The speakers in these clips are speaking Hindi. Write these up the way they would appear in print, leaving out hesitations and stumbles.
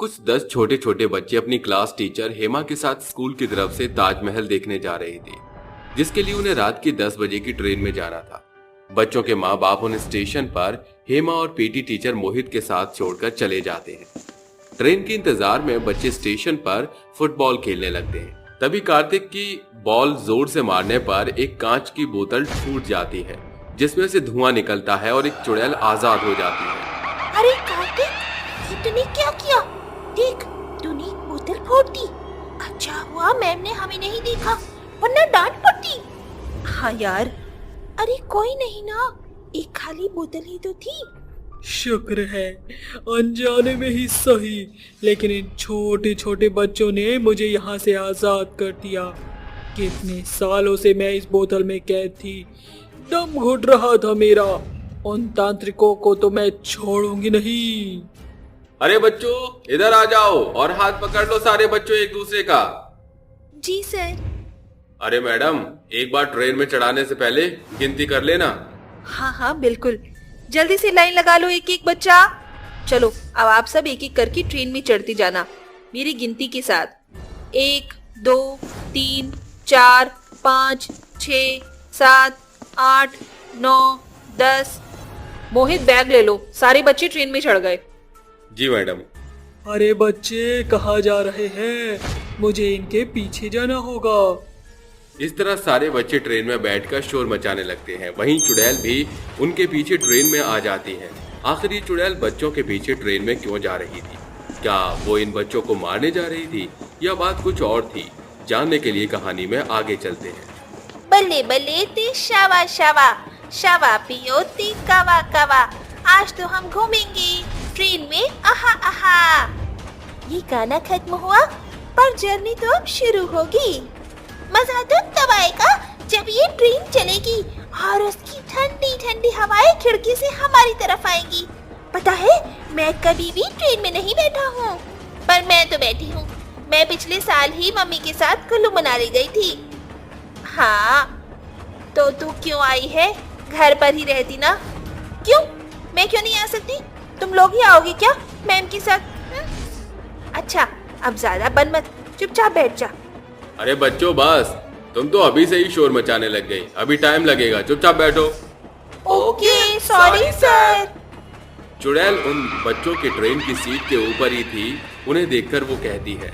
कुछ 10 छोटे छोटे बच्चे अपनी क्लास टीचर हेमा के साथ स्कूल की तरफ से ताजमहल देखने जा रहे थे, जिसके लिए उन्हें रात की 10 बजे की ट्रेन में जाना था। बच्चों के माँ बाप उन्हें स्टेशन पर हेमा और पीटी टीचर मोहित के साथ छोड़कर चले जाते हैं। ट्रेन के इंतजार में बच्चे स्टेशन पर फुटबॉल खेलने लगते हैं। तभी कार्तिक की बॉल जोर से मारने पर एक कांच की बोतल टूट जाती है, जिसमें से धुआं निकलता है और एक चुड़ैल आजाद हो जाती है। अरे कार्तिक, ये तूने क्या किया? देख, तूने एक बोतल फोड़ दी। अच्छा हुआ मैम ने हमें नहीं देखा, वरना डांट पड़ती। हाँ यार, अरे कोई नहीं ना, एक खाली बोतल ही तो थी। शुक्र है अनजाने में ही सही, लेकिन इन छोटे छोटे बच्चों ने मुझे यहाँ से आजाद कर दिया। कितने सालों से मैं इस बोतल में कैद थी, दम घुट रहा था मेरा। उन तांत्रिकों को तो मैं छोड़ूंगी नहीं। अरे बच्चों, इधर आ जाओ और हाथ पकड़ लो सारे बच्चों एक दूसरे का। जी सर। अरे मैडम, एक बार ट्रेन में चढ़ाने से पहले गिनती कर लेना। हाँ हाँ बिल्कुल, जल्दी से लाइन लगा लो एक एक बच्चा। चलो अब आप सब एक एक करके ट्रेन में चढ़ती जाना मेरी गिनती के साथ। 1 2 3 4 5 6 7 8 9 10। मोहित बैग ले लो, सारे बच्चे ट्रेन में चढ़ गए। जी मैडम। अरे बच्चे कहाँ जा रहे हैं? मुझे इनके पीछे जाना होगा। इस तरह सारे बच्चे ट्रेन में बैठकर शोर मचाने लगते हैं। वहीं चुड़ैल भी उनके पीछे ट्रेन में आ जाती है। आखिर ये चुड़ैल बच्चों के पीछे ट्रेन में क्यों जा रही थी? क्या वो इन बच्चों को मारने जा रही थी या बात कुछ और थी? जानने के लिए कहानी में आगे चलते हैं। बल्ले बल्ले ते शावा शावा, शावा पियो ते कावा कावा, आज तो हम घूमेंगे ट्रेन में आहा आहा। ये गाना खत्म हुआ, पर जर्नी तो अब शुरू होगी। मजा तो तब आएगा जब ये ट्रेन चलेगी और उसकी ठंडी ठंडी हवाएं खिड़की से हमारी तरफ आएंगी। पता है, मैं कभी भी ट्रेन में नहीं बैठा हूँ, पर मैं तो बैठी हूँ। मैं पिछले साल ही मम्मी के साथ कुल्लू मनाली गई थी। हाँ, तो तू क्यों आई है? घर पर ही रहती ना। क्यों, मैं क्यों नहीं आ सकती? तुम लोग ही आओगे क्या मैम के साथ? अच्छा, अब ज्यादा बन मत, चुपचाप बैठ जा। अरे बच्चों बस, तुम तो अभी से ही शोर मचाने लग गई, अभी टाइम लगेगा, चुपचाप बैठो। Okay sorry sir. चुड़ैल उन बच्चों के ट्रेन की सीट के ऊपर ही थी। उन्हें देखकर वो कहती है,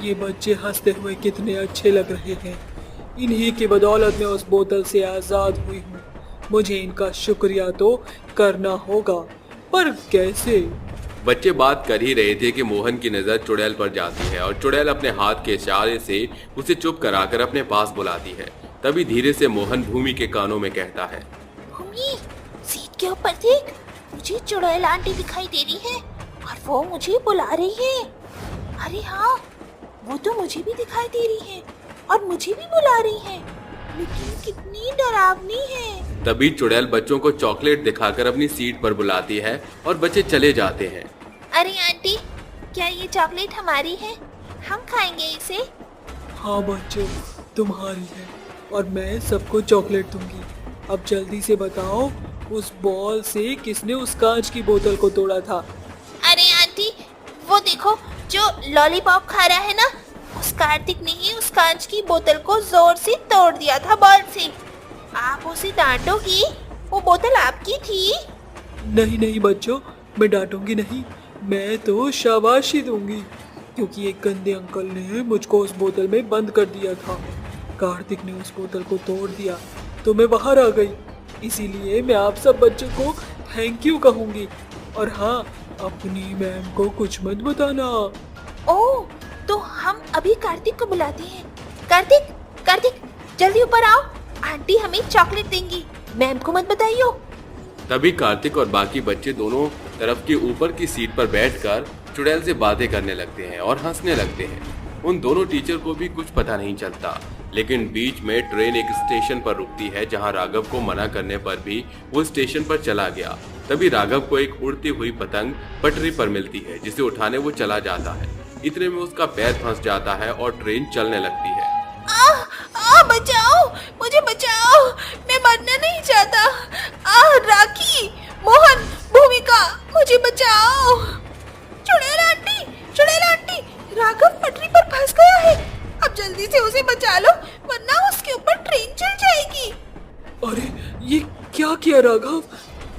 ये बच्चे हंसते हुए कितने अच्छे लग रहे हैं। इन्हीं की बदौलत मैं उस बोतल से आजाद हुई हूँ। मुझे इनका शुक्रिया तो करना होगा, पर कैसे? बच्चे बात कर ही रहे थे कि मोहन की नजर चुड़ैल पर जाती है और चुड़ैल अपने हाथ के इशारे से उसे चुप कराकर अपने पास बुलाती है। तभी धीरे से मोहन भूमि के कानों में कहता है, भूमि, सीट के ऊपर देख, मुझे चुड़ैल आंटी दिखाई दे रही है और वो मुझे बुला रही है। अरे हाँ, वो तो मुझे भी दिखाई दे रही है और मुझे भी बुला रही है, लेकिन कितनी डरावनी है। तभी चुड़ैल बच्चों को चॉकलेट दिखाकर अपनी सीट पर बुलाती है और बच्चे चले जाते हैं। अरे आंटी, क्या ये चॉकलेट हमारी है? हम खाएंगे इसे। हाँ बच्चों, तुम्हारी है और मैं सबको चॉकलेट दूंगी। अब जल्दी से बताओ, उस बॉल से किसने उस कांच की बोतल को तोड़ा था? अरे आंटी, वो देखो जो लॉलीपॉप खा रहा है ना, उस कार्तिक ने ही उस कांच की बोतल को जोर से तोड़ दिया था बॉल से। आप उसे डांटोगी? वो बोतल आपकी थी। नहीं नहीं बच्चों, मैं डांटूंगी नहीं, मैं तो शाबाशी दूंगी, क्योंकि एक गंदे अंकल ने मुझको उस बोतल में बंद कर दिया था। कार्तिक ने उस बोतल को तोड़ दिया तो मैं बाहर आ गई। इसीलिए मैं आप सब बच्चों को थैंक यू कहूंगी। और हाँ, अपनी मैम को कुछ मत बताना। ओह, तो हम अभी कार्तिक को बुलाते हैं। कार्तिक, कार्तिक, जल्दी ऊपर आओ, आंटी हमें चॉकलेट देंगी, मैम को मत बताइयो। तभी कार्तिक और बाकी बच्चे दोनों तरफ की ऊपर की सीट पर बैठकर चुड़ैल से बातें करने लगते हैं और हंसने लगते हैं। उन दोनों टीचर को भी कुछ पता नहीं चलता, लेकिन बीच में ट्रेन एक स्टेशन पर रुकती है, जहां राघव को मना करने पर भी वो स्टेशन पर चला गया। तभी राघव को एक उड़ती हुई पतंग पटरी पर मिलती है, जिसे उठाने वो चला जाता है। इतने में उसका पैर फंस जाता है और ट्रेन चलने लगती है। बचाओ, मुझे बचाओ, मैं मरना नहीं चाहता। राखी, मोहन, भूमिका, मुझे बचाओ। चुड़ैल आंटी, चुड़ैल बचा लो वरना उसके ऊपर ट्रेन चढ़ जाएगी। अरे ये क्या किया राघव?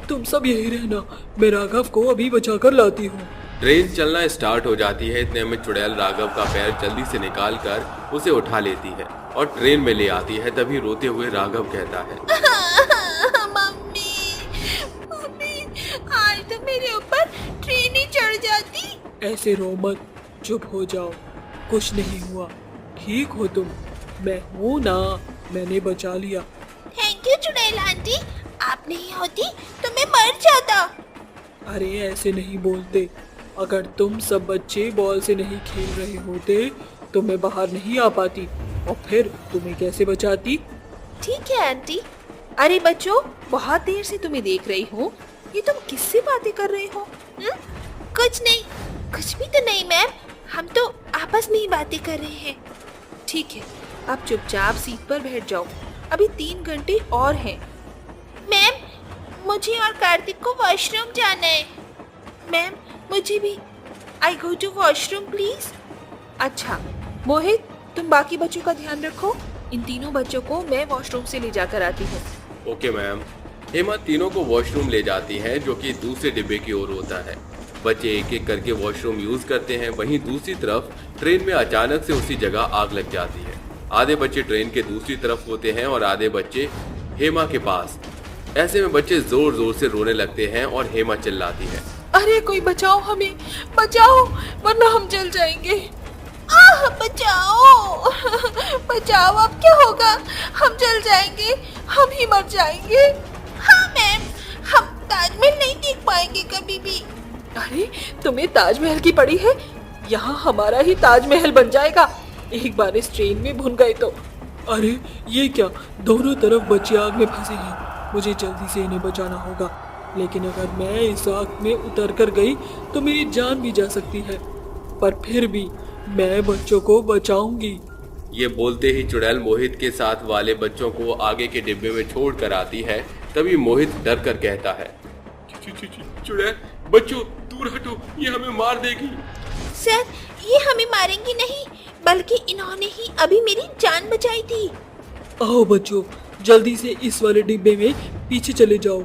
तुम सब यही रहना, मैं राघव को अभी बचाकर लाती हूँ। ट्रेन चलना स्टार्ट हो जाती है। इतने में चुड़ैल राघव का पैर जल्दी से निकाल कर उसे उठा लेती है और ट्रेन में ले आती है। तभी रोते हुए राघव कहता है, मम्मी मम्मी, आज तो मेरे ऊपर ट्रेन ही चढ़ जाती। ऐसे रो मत, चुप हो जाओ, कुछ नहीं हुआ, ठीक हो तुम, मैं हूँ ना, मैंने बचा लिया। थैंक यू चुड़ैल आंटी, आप नहीं होती तो मैं मर जाता। अरे ऐसे नहीं बोलते, अगर तुम सब बच्चे बॉल से नहीं खेल रहे होते तो मैं बाहर नहीं आ पाती और फिर तुम्हें कैसे बचाती? ठीक है आंटी। अरे बच्चों, बहुत देर से तुम्हें देख रही हूँ, ये तुम किससे बातें कर रहे हो? कुछ नहीं, कुछ भी तो नहीं मैम, हम तो आपस में ही बातें कर रहे हैं। ठीक है, आप चुपचाप सीट पर बैठ जाओ, अभी 3 घंटे और हैं। मैम, मुझे और कार्तिक को वॉशरूम जाना है। मैम, मुझे भी। आई गो टू वॉशरूम प्लीज। अच्छा मोहित, तुम बाकी बच्चों का ध्यान रखो, इन तीनों बच्चों को मैं वॉशरूम से ले जाकर आती हूँ। Okay ma'am. हेमा तीनों को वॉशरूम ले जाती है जो कि दूसरे डिब्बे की ओर होता है। बच्चे एक एक करके वॉशरूम यूज करते हैं। वहीं दूसरी तरफ ट्रेन में अचानक से उसी जगह आग लग जाती है। आधे बच्चे ट्रेन के दूसरी तरफ होते हैं और आधे बच्चे हेमा के पास। ऐसे में बच्चे जोर जोर से रोने लगते हैं और हेमा चिल्लाती है, अरे कोई बचाओ, हमें बचाओ वरना हम जल जाएंगे। आह बचाओ बचाओ, अब क्या होगा? हम जल जाएंगे, हम ही मर जाएंगे। हाँ मैम, हम ताजमहल नहीं देख पाएंगे कभी भी। अरे तुम्हें ताजमहल की पड़ी है, यहाँ हमारा ही ताजमहल बन जाएगा एक बार इस ट्रेन में भुन गए तो। अरे ये क्या, दोनों तरफ बच्चे आग में फंसे हैं, मुझे जल्दी से इन्हें बचाना होगा। लेकिन अगर मैं इस आग में उतर कर गई तो मेरी जान भी जा सकती है, पर फिर भी मैं बच्चों को बचाऊंगी। ये बोलते ही चुड़ैल मोहित के साथ वाले बच्चों को आगे के डिब्बे में छोड़ कर आती है। तभी मोहित डर कर कहता है, चुड़ैल बच्चों दूर हटो, ये हमें मार देगी। सर, ये हमें मारेंगी नहीं, बल्कि इन्होंने ही अभी मेरी जान बचाई थी। आओ बच्चों, जल्दी से इस वाले डिब्बे में पीछे चले जाओ।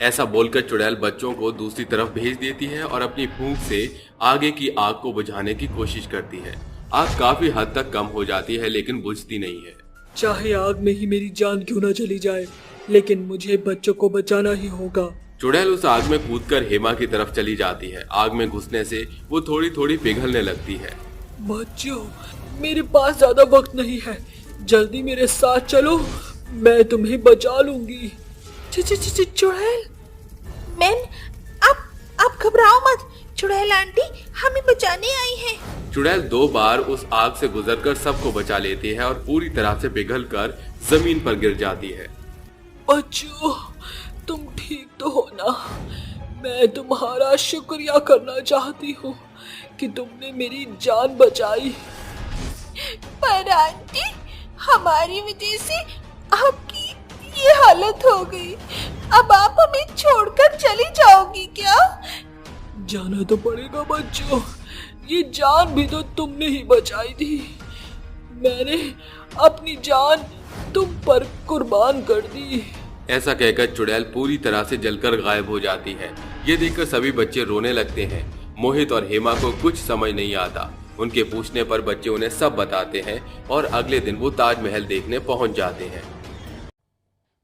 ऐसा बोलकर चुड़ैल बच्चों को दूसरी तरफ भेज देती है और अपनी फूंक से आगे की आग को बुझाने की कोशिश करती है। आग काफी हद तक कम हो जाती है लेकिन बुझती नहीं है। चाहे आग में ही मेरी जान क्यों न चली जाए, लेकिन मुझे बच्चों को बचाना ही होगा। चुड़ैल उस आग में कूदकर हेमा की तरफ चली जाती है। आग में घुसने से वो थोड़ी थोड़ी पिघलने लगती है। बच्चों, मेरे पास ज्यादा वक्त नहीं है, जल्दी मेरे साथ चलो, मैं तुम्हें बचा लूंगी। चुड़ैल मैम, आप घबराओ मत, चुड़ैल आंटी हमें बचाने आई हैं। चुड़ैल 2 बार उस आग से गुजरकर सबको बचा लेती है और पूरी तरह से पिघलकर जमीन पर गिर जाती है। बच्चों, तुम ठीक तो हो ना? मैं तुम्हारा शुक्रिया करना चाहती हूँ कि तुमने मेरी जान बचाई। पर आंटी, हमारी वजह से आपकी ये हालत हो गई, अब आप हमें छोड़कर चली जाओगी क्या? जाना तो पड़ेगा बच्चों, ये जान भी तो तुमने ही बचाई थी। मैंने अपनी जान तुम पर कुर्बान कर दी। ऐसा कहकर चुड़ैल पूरी तरह से जलकर गायब हो जाती है। ये देखकर सभी बच्चे रोने लगते हैं। मोहित और हेमा को कुछ समझ नहीं आता। उनके पूछने पर बच्चे उन्हें सब बताते हैं और अगले दिन वो ताजमहल देखने पहुंच जाते हैं।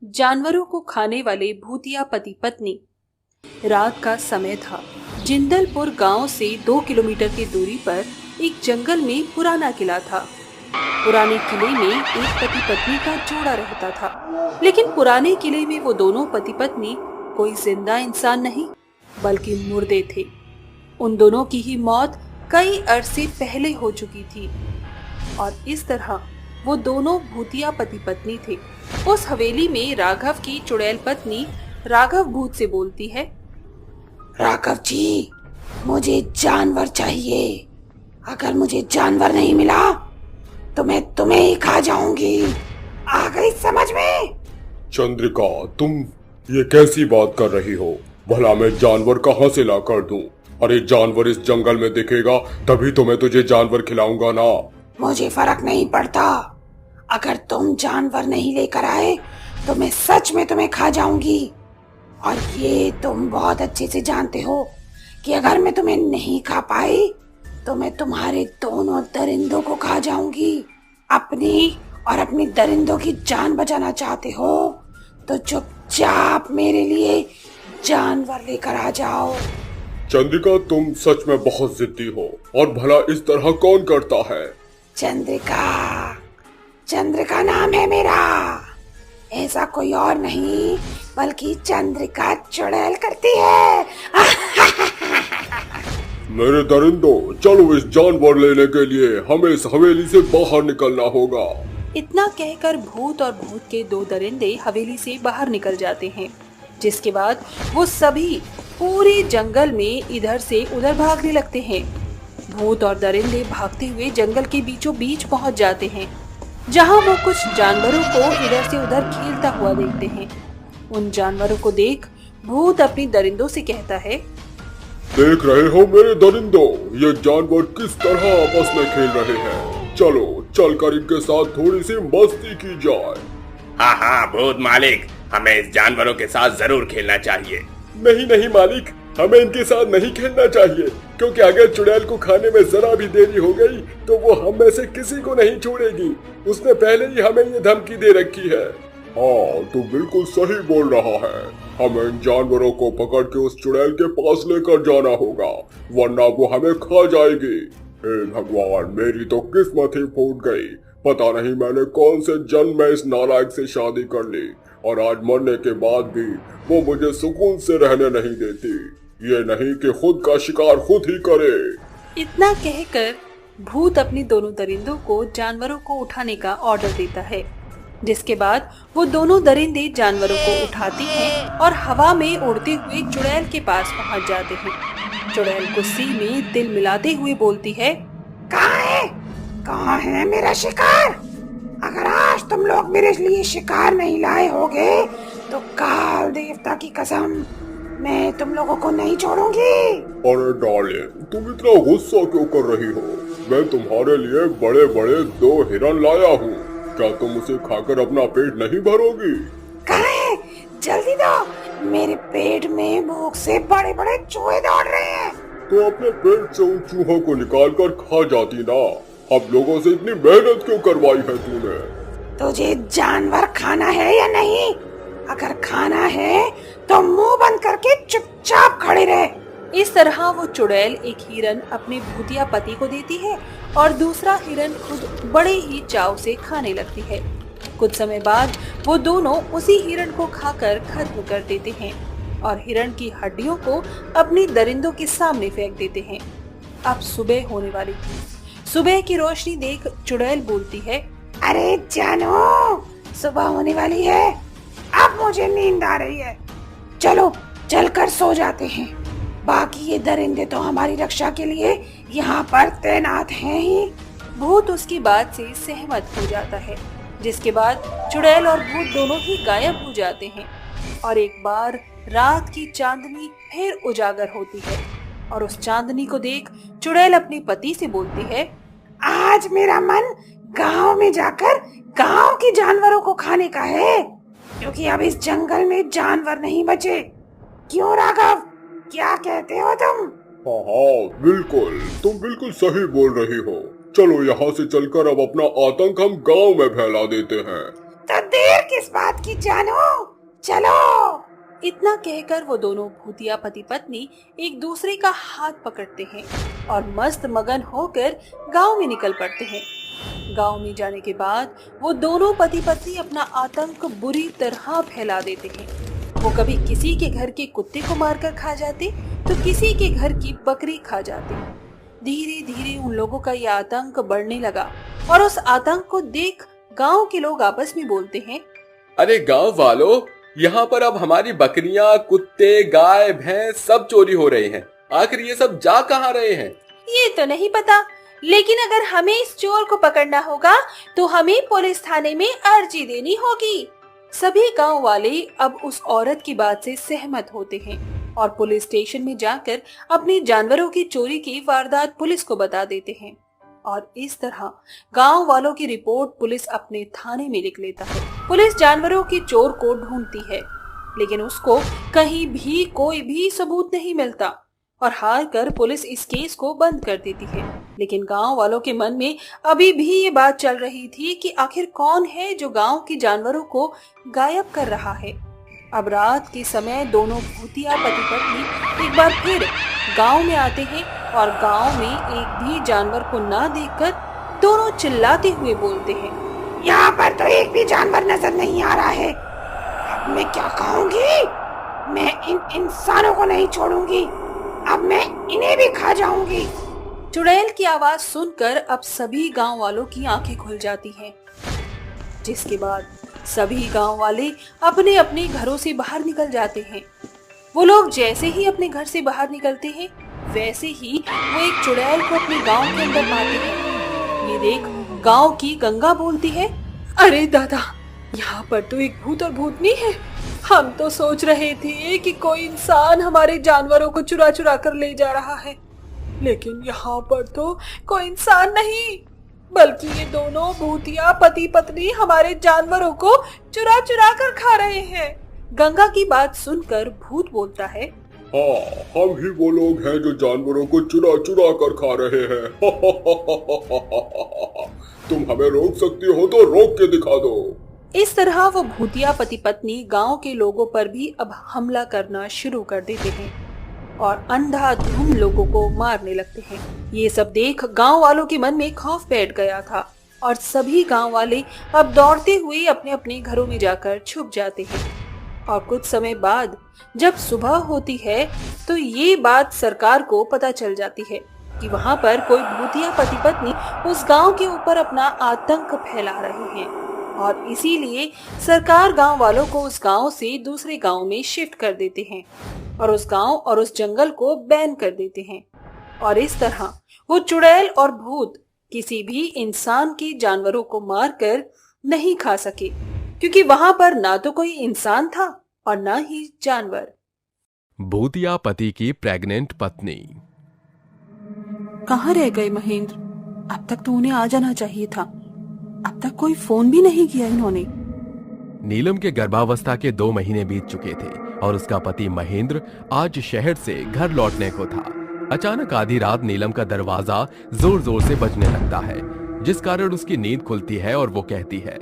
जानवरों को खाने वाले भूतिया पति पत्नी। रात का समय था। जिंदलपुर गांव से 2 किलोमीटर की दूरी पर एक जंगल में पुराना किला था। पुराने किले में एक पति पत्नी का जोड़ा रहता था, लेकिन पुराने किले में वो दोनों पति पत्नी कोई जिंदा इंसान नहीं बल्कि मुर्दे थे। उन दोनों की ही मौत कई अरसे पहले हो चुकी थी और इस तरह वो दोनों भूतिया पति पत्नी थे। उस हवेली में राघव की चुड़ैल पत्नी राघव भूत से बोलती है, राघव जी, मुझे जानवर चाहिए। अगर मुझे जानवर नहीं मिला तो मैं तुम्हें ही खा जाऊंगी। आ गई समझ में? चंद्रिका, तुम ये कैसी बात कर रही हो? भला मैं जानवर कहाँ से ला कर दूं? अरे जानवर इस जंगल में दिखेगा तभी तो मैं तुझे जानवर खिलाऊंगा ना। मुझे फर्क नहीं पड़ता, अगर तुम जानवर नहीं लेकर आए तो मैं सच में तुम्हें खा जाऊंगी। और ये तुम बहुत अच्छे से जानते हो कि अगर मैं तुम्हें नहीं खा पाई तो मैं तुम्हारे दोनों दरिंदों को खा जाऊंगी। अपनी और अपनी दरिंदों की जान बचाना चाहते हो तो चुपचाप मेरे लिए जानवर लेकर आ जाओ। चंद्रिका, तुम सच में बहुत जिद्दी हो, और भला इस तरह कौन करता है? चंद्रिका, चंद्रिका नाम है मेरा। ऐसा कोई और नहीं बल्कि चंद्रिका चुड़ैल करती है। मेरे दरिंदों, चलो इस जानवर लेने के लिए हमें इस हवेली से बाहर निकलना होगा। इतना कहकर भूत और भूत के दो दरिंदे हवेली से बाहर निकल जाते हैं, जिसके बाद वो सभी पूरे जंगल में इधर से उधर भागने लगते हैं। भूत और दरिंदे भागते हुए जंगल के बीचों बीच पहुंच जाते हैं, जहां वो कुछ जानवरों को इधर से उधर खेलता हुआ देखते हैं। उन जानवरों को देख भूत अपनी दरिंदों से कहता है, देख रहे हो मेरे दरिंदों, ये जानवर किस तरह आपस में खेल रहे हैं। चलो चलकर इनके साथ थोड़ी सी मस्ती की जाए। हाँ हाँ भूत मालिक, हमें इस जानवरों के साथ जरूर खेलना चाहिए। नहीं नहीं मालिक, हमें इनके साथ नहीं खेलना चाहिए, क्योंकि अगर चुड़ैल को खाने में जरा भी देरी हो गई तो वो हम में से किसी को नहीं छोड़ेगी। उसने पहले ही हमें ये धमकी दे रखी है। हाँ, तू बिल्कुल सही बोल रहा है। हमें इन जानवरों को पकड़ के उस चुड़ैल के पास लेकर जाना होगा, वरना वो हमें खा जाएगी। हे भगवान, मेरी तो किस्मत ही फूट गई। पता नहीं मैंने कौन से जन्म में इस नालायक से शादी कर ली, और आज मरने के बाद भी वो मुझे सुकून से रहने नहीं देती। ये नहीं कि खुद का शिकार खुद ही करे। इतना कहकर भूत अपनी दोनों दरिंदों को जानवरों को उठाने का ऑर्डर देता है, जिसके बाद वो दोनों दरिंदे जानवरों को उठाती हैं और हवा में उड़ते हुए चुड़ैल के पास पहुंच जाते हैं। चुड़ैल गुस्से में दिल मिलाते हुए बोलती है, कहाँ है मेरा शिकार? अगर आज तुम लोग मेरे लिए शिकार नहीं लाए होगे तो काल देवता की कसम मैं तुम लोगों को नहीं छोड़ूंगी। अरे डार्लिंग, तुम इतना गुस्सा क्यों कर रही हो? मैं तुम्हारे लिए बड़े बड़े 2 हिरन लाया हूँ। क्या तुम उसे खाकर अपना पेट नहीं भरोगी? कहाँ? जल्दी दो, मेरे पेट में भूख से बड़े बड़े चूहे दौड़ रहे हैं। तो अपने पेट से उन चूहों को निकाल कर खा जाती ना। अब लोगों से इतनी मेहनत क्यों करवाई है तूने? तुझे जानवर खाना है या नहीं? अगर खाना है तो मुंह बंद करके चुपचाप खड़े रहे। इस तरह वो चुड़ैल एक हिरन अपने भूतिया पति को देती है और दूसरा हिरन खुद बड़े ही चाव से खाने लगती है। कुछ समय बाद वो दोनों उसी हिरन को खाकर खत्म कर देते हैं और हिरन की हड्डियों को अपनी दरिंदों के सामने फेंक देते हैं। अब सुबह होने वाली थी। सुबह की रोशनी देख चुड़ैल बोलती है, अरे जानो, सुबह होने वाली है, अब मुझे नींद आ रही है। चलो चलकर सो जाते हैं। बाकी ये दरिंदे तो हमारी रक्षा के लिए यहाँ पर तैनात हैं ही। भूत उसकी बात से सहमत हो जाता है, जिसके बाद चुड़ैल और भूत दोनों ही गायब हो जाते हैं और एक बार रात की चांदनी फिर उजागर होती है और उस चांदनी को देख चुड़ैल अपने पति से बोलती है, आज मेरा मन गांव में जाकर गांव के जानवरों को खाने का है, क्योंकि अब इस जंगल में जानवर नहीं बचे। क्यों राघव, क्या कहते हो तुम? हाँ, बिल्कुल, तुम बिल्कुल सही बोल रही हो। चलो यहाँ से चलकर अब अपना आतंक हम गांव में फैला देते हैं। तो देर किस बात की जानो, चलो। इतना कहकर वो दोनों भूतिया पति पत्नी एक दूसरे का हाथ पकड़ते हैं और मस्त मगन होकर गांव में निकल पड़ते हैं। गांव में जाने के बाद वो दोनों पति पत्नी अपना आतंक बुरी तरह फैला देते हैं। वो कभी किसी के घर के कुत्ते को मारकर खा जाते तो किसी के घर की बकरी खा जाते। धीरे धीरे उन लोगों का यह आतंक बढ़ने लगा और उस आतंक को देख गांव के लोग आपस में बोलते हैं, अरे गांव वालों, यहाँ पर अब हमारी बकरियां, कुत्ते, गाय, भैंस सब चोरी हो रहे हैं। आखिर ये सब जा कहाँ रहे हैं? ये तो नहीं पता, लेकिन अगर हमें इस चोर को पकड़ना होगा तो हमें पुलिस थाने में अर्जी देनी होगी। सभी गांव वाले अब उस औरत की बात से सहमत होते हैं और पुलिस स्टेशन में जाकर अपने जानवरों की चोरी की वारदात पुलिस को बता देते हैं और इस तरह गांव वालों की रिपोर्ट पुलिस अपने थाने में लिख लेता है। पुलिस जानवरों की चोर को ढूंढती है, लेकिन उसको कहीं भी कोई भी सबूत नहीं मिलता और हार कर पुलिस इस केस को बंद कर देती है। लेकिन गांव वालों के मन में अभी भी ये बात चल रही थी कि आखिर कौन है जो गांव के जानवरों को गायब कर रहा है। अब रात के समय दोनों भूतिया पति पत्नी एक बार फिर गांव में आते हैं और गांव में एक भी जानवर को ना देखकर दोनों चिल्लाते हुए बोलते हैं, यहाँ पर तो एक भी जानवर नजर नहीं आ रहा है। अब मैं क्या खाऊंगी? मैं इन इंसानों को नहीं छोड़ूंगी। अब मैं इन्हें भी खा जाऊंगी। चुड़ैल की आवाज सुनकर अब सभी गांव वालों की आंखें खुल जाती हैं, जिसके बाद सभी गांव वाले अपने अपने घरों से बाहर निकल जाते हैं। वो लोग जैसे ही अपने घर से बाहर निकलते हैं वैसे ही वो एक चुड़ैल को अपने गांव के अंदर पाते हैं। ये देख गांव की गंगा बोलती है, अरे दादा, यहाँ पर तो एक भूत और भूतनी है। हम तो सोच रहे थे कि कोई इंसान हमारे जानवरों को चुरा चुरा कर ले जा रहा है, लेकिन यहाँ पर तो कोई इंसान नहीं, बल्कि ये दोनों भूतिया पति पत्नी हमारे जानवरों को चुरा चुरा कर खा रहे हैं। गंगा की बात सुनकर भूत बोलता है, हाँ, हम ही वो लोग हैं जो जानवरों को चुरा चुरा कर खा रहे हैं। तुम हमें रोक सकती हो तो रोक के दिखा दो। इस तरह वो भूतिया पति पत्नी गांव के लोगों पर भी अब हमला करना शुरू कर देते हैं और अंधाधुंध लोगों को मारने लगते हैं। ये सब देख गांव वालों के मन में खौफ बैठ गया था और सभी गांव वाले अब दौड़ते हुए अपने अपने घरों में जाकर छुप जाते हैं। और कुछ समय बाद जब सुबह होती है तो ये बात सरकार को पता चल जाती है कि वहाँ पर कोई भूतिया पति पत्नी उस गांव के ऊपर अपना आतंक फैला रहे हैं और इसीलिए सरकार गांव वालों को उस गांव से दूसरे गांव में शिफ्ट कर देते हैं और उस गांव और उस जंगल को बैन कर देते हैं। और इस तरह वो चुड़ैल और भूत किसी भी इंसान के जानवरों को मारकर नहीं खा सके, क्योंकि वहां पर ना तो कोई इंसान था और ना ही जानवर। भूतिया पति की प्रेग्नेंट पत्नी। कहाँ रह गए महेंद्र? अब तक तो उन्हें आ जाना चाहिए था। अब तक कोई फोन भी नहीं किया इन्होंने। नीलम के गर्भावस्था के 2 महीने बीत चुके थे और उसका पति महेंद्र आज शहर से घर लौटने को था। अचानक आधी रात नीलम का दरवाजा जोर जोर से बजने लगता है, जिस कारण उसकी नींद खुलती है और वो कहती है,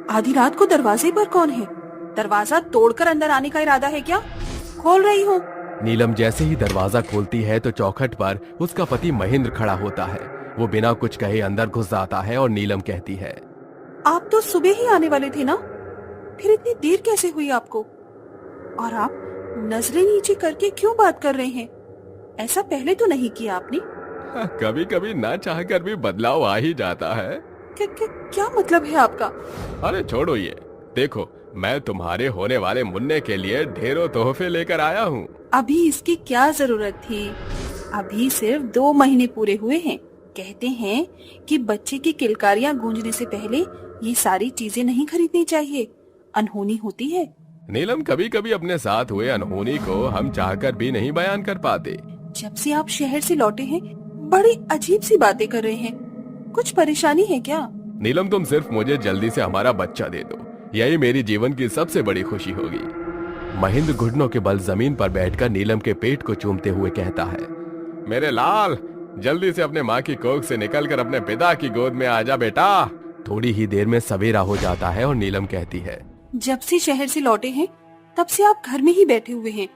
आधी रात को दरवाजे पर कौन है? दरवाजा तोड़कर अंदर आने का इरादा है क्या? खोल रही हूँ। नीलम जैसे ही दरवाजा खोलती है तो चौखट पर उसका पति महेंद्र खड़ा होता है। वो बिना कुछ कहे अंदर घुस जाता है और नीलम कहती है, आप तो सुबह ही आने वाले थे ना, फिर इतनी देर कैसे हुई आपको? और आप नजरें नीचे करके क्यों बात कर रहे हैं? ऐसा पहले तो नहीं किया आपने। कभी कभी ना चाहकर भी बदलाव आ ही जाता है। क्या मतलब है आपका? अरे छोड़ो ये, देखो मैं तुम्हारे होने वाले मुन्ने के लिए ढेरों तोहफे लेकर आया हूँ। अभी इसकी क्या जरूरत थी? अभी सिर्फ 2 महीने पूरे हुए हैं। कहते हैं कि बच्चे की किलकारियां गूंजने से पहले ये सारी चीजें नहीं खरीदनी चाहिए, अनहोनी होती है। नीलम, कभी कभी अपने साथ हुए अनहोनी को हम चाहकर भी नहीं बयान कर पाते। जब से आप शहर से लौटे हैं बड़ी अजीब सी बातें कर रहे हैं, कुछ परेशानी है क्या? नीलम, तुम सिर्फ मुझे जल्दी से हमारा बच्चा दे दो, यही मेरी जीवन की सबसे बड़ी खुशी होगी। महेंद्र घुटनों के बल जमीन पर बैठकर नीलम के पेट को चूमते हुए कहता है, मेरे लाल, जल्दी से अपने माँ की कोख से निकलकर अपने पिता की गोद में आजा बेटा। थोड़ी ही देर में सवेरा हो जाता है और नीलम कहती है, जब से शहर से लौटे हैं तब से आप घर में ही बैठे हुए हैं।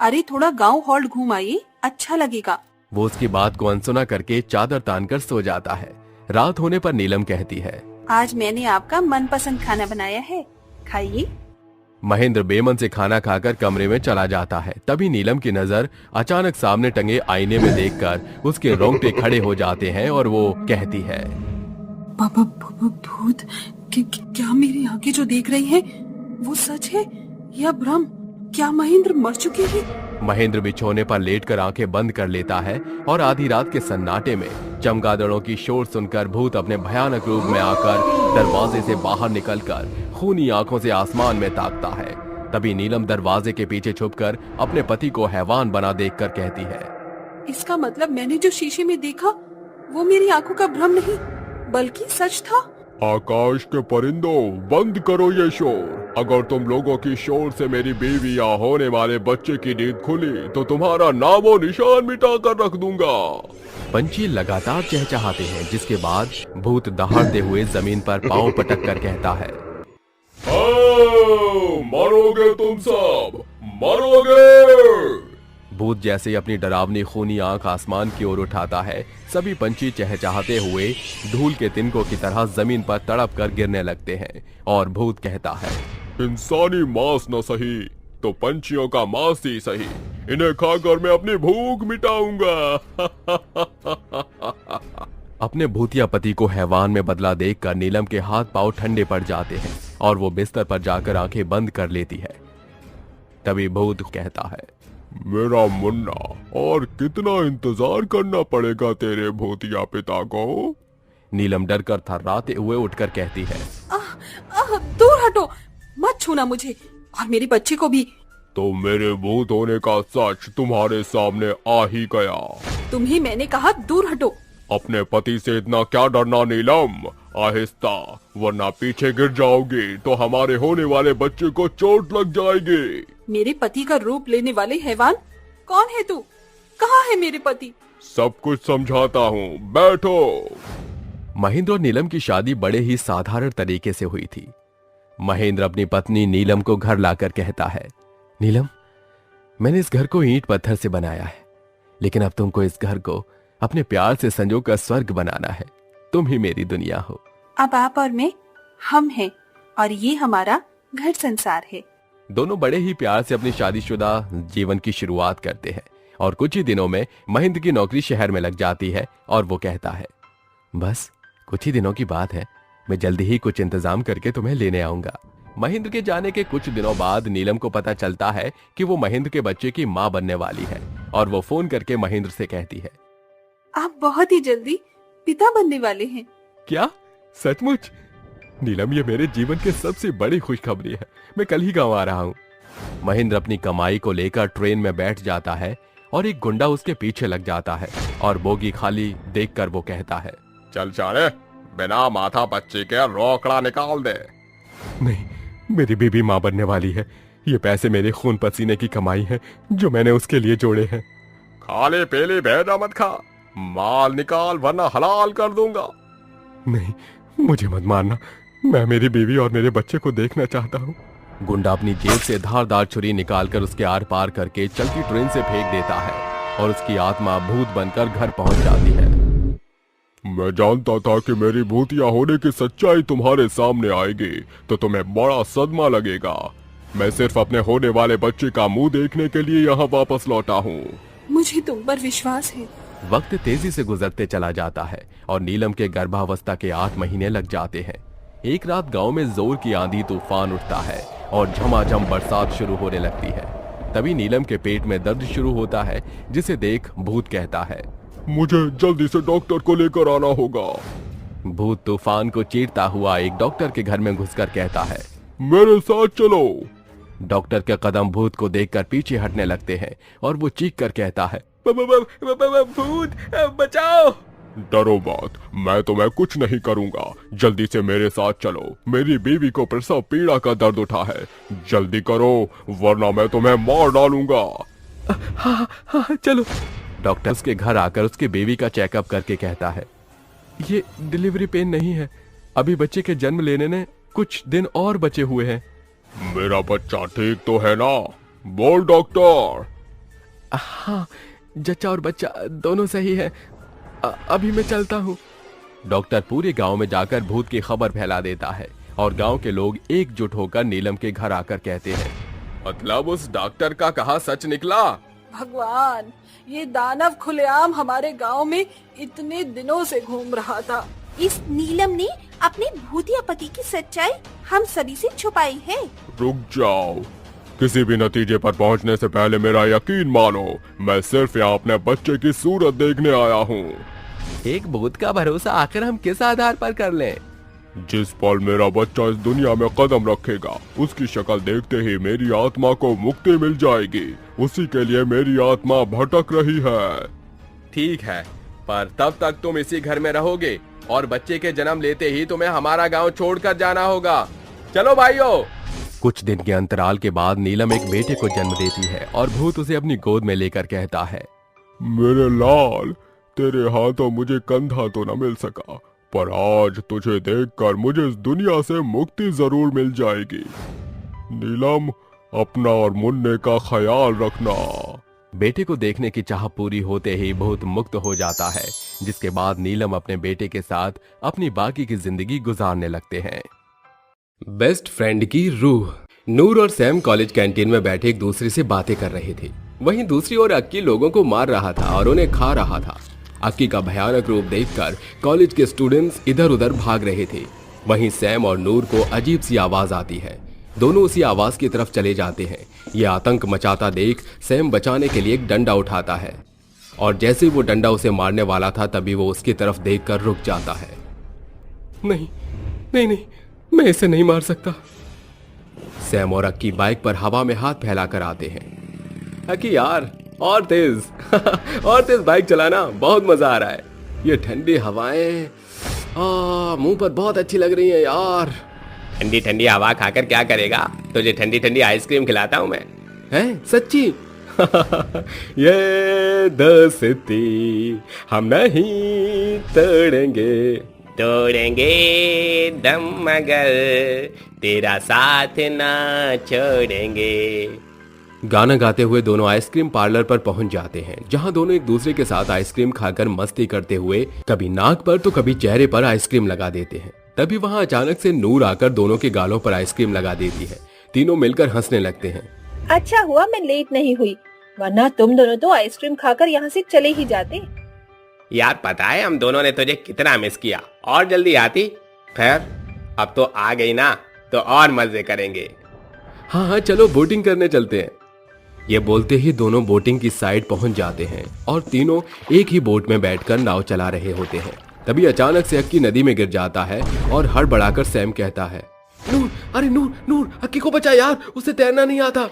अरे थोड़ा गांव हॉल्ट घूम आइए, अच्छा लगेगा। वो उसकी बात को अनसुना करके चादर तानकर सो जाता है। रात होने पर नीलम कहती है, आज मैंने आपका मनपसंद खाना बनाया है, खाइए। महेंद्र बेमन से खाना खाकर कमरे में चला जाता है। तभी नीलम की नजर अचानक सामने टंगे आईने में देखकर उसके रोंगटे खड़े हो जाते हैं और वो कहती है, बाबा भूत, क्या मेरी आंखें जो देख रही हैं वो सच है या भ्रम? क्या महेंद्र मर चुके हैं? महेंद्र बिछौने पर लेटकर आंखें बंद कर लेता है और आधी रात के सन्नाटे में चमगादड़ों की शोर सुनकर भूत अपने भयानक रूप में आकर दरवाजे से बाहर निकलकर खूनी आंखों से आसमान में ताकता है। तभी नीलम दरवाजे के पीछे छुपकर अपने पति को हैवान बना देखकर कहती है, इसका मतलब मैंने जो शीशे में देखा वो मेरी आंखों का भ्रम नहीं बल्कि सच था। आकाश के परिंदों, बंद करो ये शोर। अगर तुम लोगों की शोर से मेरी बीवी या होने वाले बच्चे की नींद खुली तो तुम्हारा नामो निशान मिटा कर रख दूंगा। पंछी लगातार चहचहाते हैं, जिसके बाद भूत दहाड़ते हुए जमीन पर पांव पटक कर कहता है, मरोगे तुम सब, मरोगे। भूत जैसे अपनी डरावनी खूनी आंख आसमान की ओर उठाता है, सभी पंछी चहचहाते हुए धूल के तिनकों की तरह जमीन पर तड़प कर गिरने लगते हैं और भूत कहता है, इंसानी मांस न सही तो पंछियों का मांस ही सही, इन्हें खाकर मैं अपनी भूख मिटाऊंगा। अपने भूतिया पति को हैवान में बदला देखकर नीलम के हाथ पांव ठंडे पड़ जाते हैं और वो बिस्तर पर जाकर आंखें बंद कर लेती है। तभी भूत कहता है, मेरा मुन्ना, और कितना इंतजार करना पड़ेगा तेरे भूतिया पिता को। नीलम डरकर थर्राते हुए उठकर कहती है, दूर हटो, मत छूना मुझे और मेरे बच्चे को भी। तो मेरे भूत होने का सच तुम्हारे सामने आ ही गया। तुम्हें मैंने कहा दूर हटो। अपने पति से इतना क्या डरना नीलम, आहिस्ता, वरना पीछे गिर जाओगी तो हमारे होने वाले बच्चे को चोट लग जाएगी। मेरे पति का रूप लेने वाले हैवान, कौन है तू? कहाँ है मेरे पति? सब कुछ समझाता हूँ, बैठो। महेंद्र और नीलम की शादी बड़े ही साधारण तरीके से हुई थी। महेंद्र अपनी पत्नी नीलम को घर लाकर कहता है, नीलम, मैंने इस घर को ईंट पत्थर से बनाया है, लेकिन अब तुमको इस घर को अपने प्यार से संजो कर स्वर्ग बनाना है। तुम ही मेरी दुनिया हो। अब आप और मैं, हम हैं और ये हमारा घर संसार है। दोनों बड़े ही प्यार से अपनी शादीशुदा जीवन की शुरुआत करते हैं और कुछ ही दिनों में महेंद्र की नौकरी शहर में लग जाती है और वो कहता है, बस कुछ ही दिनों की बात है, मैं जल्दी ही कुछ इंतजाम करके तुम्हें लेने आऊंगा। महेंद्र के जाने के कुछ दिनों बाद नीलम को पता चलता है कि वो महेंद्र के बच्चे की मां बनने वाली है और वो फोन करके महेंद्र से कहती है, आप बहुत ही जल्दी पिता बनने वाले हैं। क्या? सचमुच? नीलम, ये मेरे जीवन की सबसे बड़ी खुशखबरी है। मैं कल ही गांव आ रहा हूँ। महेंद्र अपनी कमाई को लेकर ट्रेन में बैठ जाता है और एक गुंडा उसके पीछे लग जाता है और बोगी खाली देखकर वो कहता है, चल चारे, बिना माथा पच्ची के रोकड़ा निकाल दे। नहीं, मेरी बीबी मां बनने वाली है। ये पैसे मेरे खून पसीने की कमाई है जो मैंने उसके लिए जोड़े हैं। खाली पीली भेजा मत खा, माल निकाल वरना हलाल कर दूंगा। नहीं, मुझे मत मारना, मैं मेरी बीवी और मेरे बच्चे को देखना चाहता हूँ। गुंडा अपनी जेब से धारदार छुरी निकालकर उसके आर पार करके चलती ट्रेन से फेंक देता है और उसकी आत्मा भूत बनकर घर पहुंच जाती है। मैं जानता था कि मेरी भूतिया होने की सच्चाई तुम्हारे सामने आएगी तो तुम्हें बड़ा सदमा लगेगा। मैं सिर्फ अपने होने वाले बच्चे का मुंह देखने के लिए यहाँ वापस लौटा हूँ। मुझे तुम पर विश्वास है। वक्त तेजी से गुजरते चला जाता है और नीलम के गर्भावस्था के 8 महीने लग जाते हैं। एक रात गांव में जोर की आंधी तूफान उठता है और झमाझम बरसात शुरू होने लगती है। तभी नीलम के पेट में दर्द शुरू होता है, जिसे देख भूत कहता है, मुझे जल्दी से डॉक्टर को लेकर आना होगा। भूत तूफान को चीरता हुआ एक डॉक्टर के घर में घुसकर कहता है, मेरे साथ चलो। डॉक्टर के कदम भूत को देखकर पीछे हटने लगते हैं और वो चीख कर कहता है, भूत बचाओ। डरो मत, मैं तुम्हें कुछ नहीं करूंगा। जल्दी से मेरे साथ चलो, मेरी बीवी को प्रसव पीड़ा का दर्द उठा है। जल्दी करो वरना मैं तुम्हें मार डालूंगा। हाँ, चलो। डॉक्टर उसके घर आकर उसकी बीवी का चेकअप करके कहता है, ये डिलीवरी पेन नहीं है, अभी बच्चे के जन्म लेने ने कुछ दिन और बचे हुए हैं। मेरा बच्चा ठीक तो है ना? बोल डॉक्टर। हाँ, जच्चा और बच्चा दोनों सही है, अभी मैं चलता हूँ। डॉक्टर पूरे गांव में जाकर भूत की खबर फैला देता है और गांव के लोग एकजुट होकर नीलम के घर आकर कहते हैं, मतलब उस डॉक्टर का कहा सच निकला? भगवान, ये दानव खुलेआम हमारे गांव में इतने दिनों से घूम रहा था। इस नीलम ने अपने भूतिया पति की सच्चाई हम सभी से छुपाई है। रुक जाओ, किसी भी नतीजे पर पहुंचने से पहले मेरा यकीन मानो। मैं सिर्फ यहाँ अपने बच्चे की सूरत देखने आया हूँ। एक भूत का भरोसा आखिर हम किस आधार पर कर लें? जिस पल मेरा बच्चा इस दुनिया में कदम रखेगा, उसकी शक्ल देखते ही मेरी आत्मा को मुक्ति मिल जाएगी। उसी के लिए मेरी आत्मा भटक रही है। ठीक है, पर तब तक तुम इसी घर में रहोगे और बच्चे के जन्म लेते ही तुम्हें हमारा गांव छोड़कर जाना होगा। चलो भाइयों। कुछ दिन के अंतराल के बाद नीलम एक बेटे को जन्म देती है और भूत उसे अपनी गोद में लेकर कहता है, मेरे लाल, तेरे हाथों मुझे कंधा तो न मिल सका, पर आज तुझे देखकर मुझे इस दुनिया से मुक्ति जरूर मिल जाएगी। नीलम, अपना और मुन्ने का ख्याल रखना। बेटे को देखने की चाह पूरी होते ही भूत मुक्त हो जाता है, जिसके बाद नीलम अपने बेटे के साथ अपनी बाकी की जिंदगी गुजारने लगते हैं। बेस्ट फ्रेंड की रूह। नूर और सैम कॉलेज कैंटीन में बैठे एक दूसरे से बातें कर रहे थे। वहीं दूसरी ओर अक्की लोगों को मार रहा था और उन्हें खा रहा था। अक्की का भयानक रूप देखकर कॉलेज के स्टूडेंट्स इधर उधर भाग रहे थे। वहीं सैम और नूर को अजीब सी आवाज आती है। दोनों उसी आवाज की तरफ चले जाते हैं। ये आतंक मचाता देख सैम बचाने के लिए एक डंडा उठाता है और जैसे वो डंडा उसे मारने वाला था तभी वो उसकी तरफ देखकर रुक जाता है। नहीं नहीं नहीं, मैं इसे नहीं मार सकता। सैम और अक्की बाइक पर हवा में हाथ फैलाकर आते हैं। अक्की यार, और तेज और तेज बाइक चलाना, बहुत मजा आ रहा है। ये ठंडी हवाएं मुंह पर बहुत अच्छी लग रही है यार। ठंडी ठंडी हवा खाकर क्या करेगा? तुझे ठंडी ठंडी आइसक्रीम खिलाता हूँ मैं। हैं सच्ची? ये दोस्ती हम नहीं तोड़ेंगे दम मगर तेरा साथ ना छोड़ेंगे। गाना गाते हुए दोनों आइसक्रीम पार्लर पर पहुंच जाते हैं, जहां दोनों एक दूसरे के साथ आइसक्रीम खाकर मस्ती करते हुए कभी नाक पर तो कभी चेहरे पर आइसक्रीम लगा देते हैं। तभी वहां अचानक से नूर आकर दोनों के गालों पर आइसक्रीम लगा देती है। तीनों मिलकर हंसने लगते हैं। अच्छा हुआ मैं लेट नहीं हुई, वरना तुम दोनों तो आइसक्रीम खाकर यहाँ से चले ही जाते। यार पता है हम दोनों ने तुझे कितना मिस किया, और जल्दी आती। खैर अब तो आ गई ना, तो और मजे करेंगे। हाँ चलो बोटिंग करने चलते हैं। ये बोलते ही दोनों बोटिंग की साइड पहुंच जाते हैं और तीनों एक ही बोट में बैठकर नाव चला रहे होते हैं। तभी अचानक से अक्की नदी में गिर जाता है और हड़बड़ाकर सैम कहता है, नूर, अरे नूर नूर, अक्की को बचा यार, उसे तैरना नहीं आता।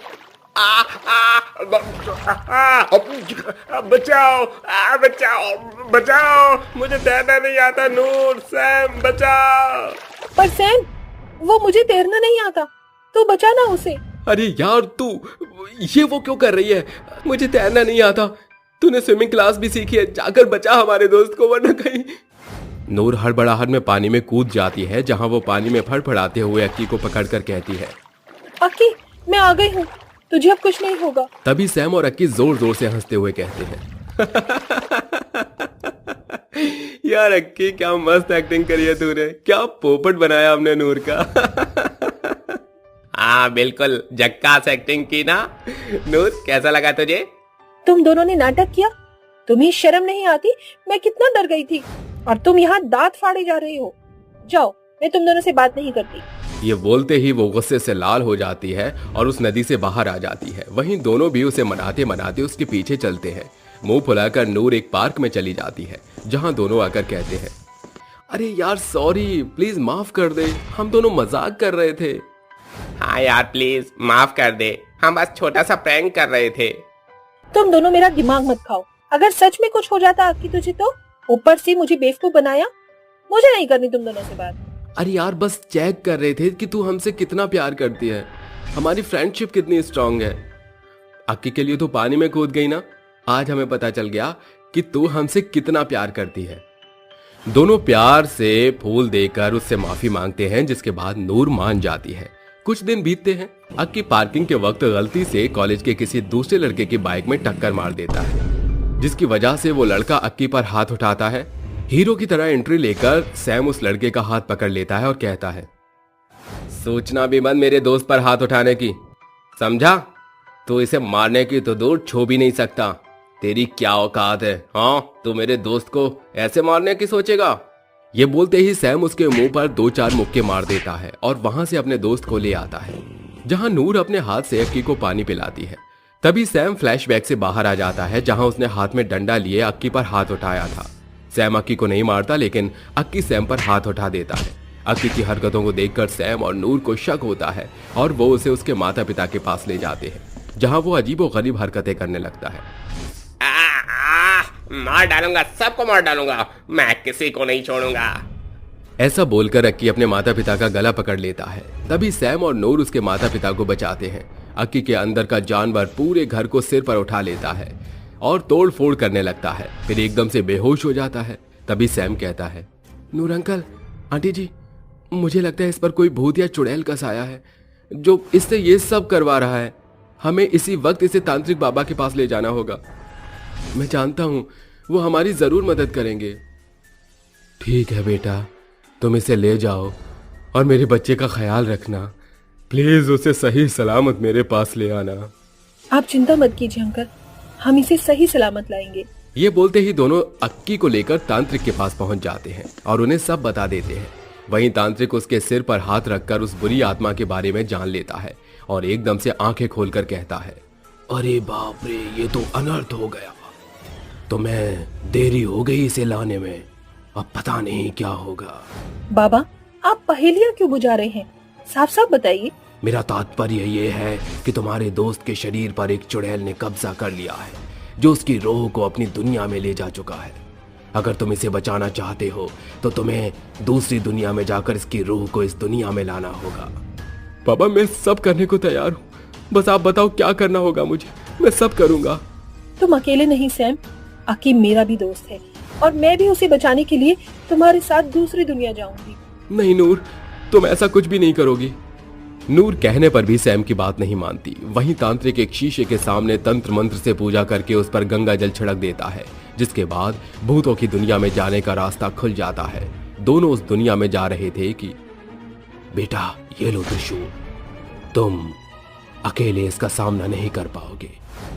बचाओ बचाओ, मुझे तैरना नहीं आता। नूर, सैम बचाओ। पर सैम, वो मुझे तैरना नहीं आता, तो बचाना उसे। अरे यार तू ये वो क्यों कर रही है? मुझे तैरना नहीं आता, तूने स्विमिंग क्लास भी सीखी है, जाकर बचा हमारे दोस्त को वरना कहीं। नूर हड़बड़ाहट में पानी में कूद जाती है, जहां वो पानी में फड़फड़ाते हुए अक्की को पकड़कर कहती है, अक्की मैं आ गई हूँ, तुझे अब कुछ नहीं होगा। तभी सैम और अक्की जोर जोर से हंसते हुए कहते हैं, यार अक्की क्या मस्त एक्टिंग करी है तूने, क्या पोपट बनाया हमने नूर का। हाँ बिल्कुल झक्कास एक्टिंग की ना। नूर कैसा लगा तुझे? तुम दोनों ने नाटक किया, तुम्हें शर्म नहीं आती? मैं कितना डर गई थी, और तुम यहाँ दांत फाड़े जा रहे हो। जाओ, मैं तुम दोनों से बात नहीं करती। ये बोलते ही वो गुस्से से लाल हो जाती है और उस नदी से बाहर आ जाती है। वहीं दोनों भी उसे मनाते मनाते उसके पीछे चलते हैं। मुंह फुलाकर नूर एक पार्क में चली जाती है, जहां दोनों आकर कहते हैं, अरे यार सॉरी, प्लीज माफ कर दे, हम दोनों मजाक कर रहे थे। हाँ यार प्लीज माफ कर दे, हम बस छोटा सा प्रैंक कर रहे थे। तुम दोनों मेरा दिमाग मत खाओ, अगर सच में कुछ हो जाता अक्की तुझे तो। ऊपर से मुझे बेवकूफ बनाया, मुझे नहीं करनी तुम दोनों से बात। अरे यार बस चेक कर रहे थे कि तू हमसे कितना प्यार करती है, हमारी फ्रेंडशिप कितनी स्ट्रांग है। अक्की के लिए तो पानी में कूद गई ना, आज हमें पता चल गया कि तू हमसे कितना प्यार करती है। दोनों प्यार से फूल देकर उससे माफी मांगते हैं, जिसके बाद नूर मान जाती है। कुछ दिन बीतते हैं। अक्की पार्किंग के वक्त गलती से कॉलेज के किसी दूसरे लड़के की बाइक में टक्कर मार देता है, जिसकी वजह से वो लड़का अक्की पर हाथ उठाता है। हीरो की तरह एंट्री लेकर सैम उस लड़के का हाथ पकड़ लेता है और कहता है, सोचना भी मत मेरे दोस्त पर हाथ उठाने की, समझा? तो इसे मारने की तो दूर छू भी नहीं सकता। तेरी क्या औकात है? हाँ, तू मेरे दोस्त को ऐसे मारने की सोचेगा? ये बोलते ही सैम उसके मुंह पर 2-4 मुक्के मार देता है और वहां से अपने दोस्त को ले आता है, जहां नूर अपने हाथ से अक्की को पानी पिलाती है। तभी सैम फ्लैशबैक से बाहर आ जाता है, जहां उसने हाथ में डंडा लिए अक्की पर हाथ उठाया था। सैम अक्की को नहीं मारता, लेकिन अक्की सैम पर हाथ उठा देता है। अक्की की हरकतों को देखकर सैम और नूर को शक होता है और वो उसे उसके माता पिता के पास ले जाते हैं, जहां वो अजीबोगरीब हरकतें करने लगता है। मार डालूंगा, सबको मार डालूंगा, मैं किसी को नहीं छोड़ूंगा। ऐसा बोलकर अक्की अपने माता पिता का गला पकड़ लेता है। तभी सैम और नूर उसके माता पिता को बचाते हैं। अक्की के अंदर का जानवर पूरे घर को सिर पर उठा लेता है और तोड़ फोड़ करने लगता है, फिर एकदम से बेहोश हो जाता है। तभी सैम कहता है, नूर अंकल, आंटी जी, मुझे लगता है इस पर कोई भूत या चुड़ैल का साया है जो इससे ये सब करवा रहा है। हमें इसी वक्त इसे तांत्रिक बाबा के पास ले जाना होगा। मैं जानता हूं वो हमारी जरूर मदद करेंगे। ठीक है बेटा, तुम इसे ले जाओ और मेरे बच्चे का ख्याल रखना। प्लीज उसे सही सलामत मेरे पास ले आना। आप चिंता मत कीजिए अंकल, हम इसे सही सलामत लाएंगे। ये बोलते ही दोनों अक्की को लेकर तांत्रिक के पास पहुंच जाते हैं और उन्हें सब बता देते हैं। वहीं तांत्रिक उसके सिर पर हाथ रखकर उस बुरी आत्मा के बारे में जान लेता है और एकदम से आंखें खोलकर कहता है, अरे बाप रे, ये तो अनर्थ हो गया। तो मैं देरी हो गई इसे लाने में, अब पता नहीं क्या होगा। बाबा, आप पहेलियां क्यों बुझा रहे हैं? साफ साफ बताइए। मेरा तात्पर्य ये है कि तुम्हारे दोस्त के शरीर पर एक चुड़ैल ने कब्जा कर लिया है जो उसकी रूह को अपनी दुनिया में ले जा चुका है। अगर तुम इसे बचाना चाहते हो तो तुम्हें दूसरी दुनिया में जाकर इसकी रूह को इस दुनिया में लाना होगा। पापा, मैं सब करने को तैयार हूँ, बस आप बताओ क्या करना होगा मुझे, मैं सब करूँगा। तुम अकेले नहीं सैम, अक्की मेरा भी दोस्त है और मैं भी उसे बचाने के लिए तुम्हारे साथ दूसरी दुनिया जाऊंगी। नहीं नूर, तुम ऐसा कुछ भी नहीं करोगी। नूर कहने पर भी सैम की बात नहीं मानती। वहीं तांत्रिक एक शीशे के सामने तंत्र मंत्र से पूजा करके उस पर गंगा जल छिड़क देता है, जिसके बाद भूतों की दुनिया में जाने का रास्ता खुल जाता है। दोनों उस दुनिया में जा रहे थे कि बेटा, ये लो त्रिशूल, तुम अकेले इसका सामना नहीं कर पाओगे,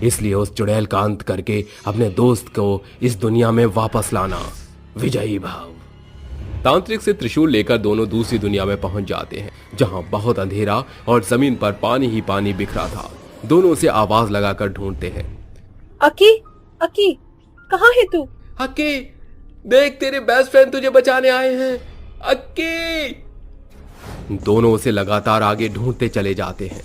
इसलिए उस चुड़ैल का अंत करके अपने दोस्त को इस दुनिया में वापस लाना। विजयी भाव। तांत्रिक से त्रिशूल लेकर दोनों दूसरी दुनिया में पहुंच जाते हैं, जहां बहुत अंधेरा और जमीन पर पानी ही पानी बिखरा था। दोनों उसे आवाज लगाकर ढूंढते हैं। अक्की, अक्की, कहाँ है तू? अक्की, देख तेरे बेस्ट फ्रेंड तुझे बचाने आए हैं। अक्की! दोनों उसे लगातार आगे ढूंढते चले जाते हैं।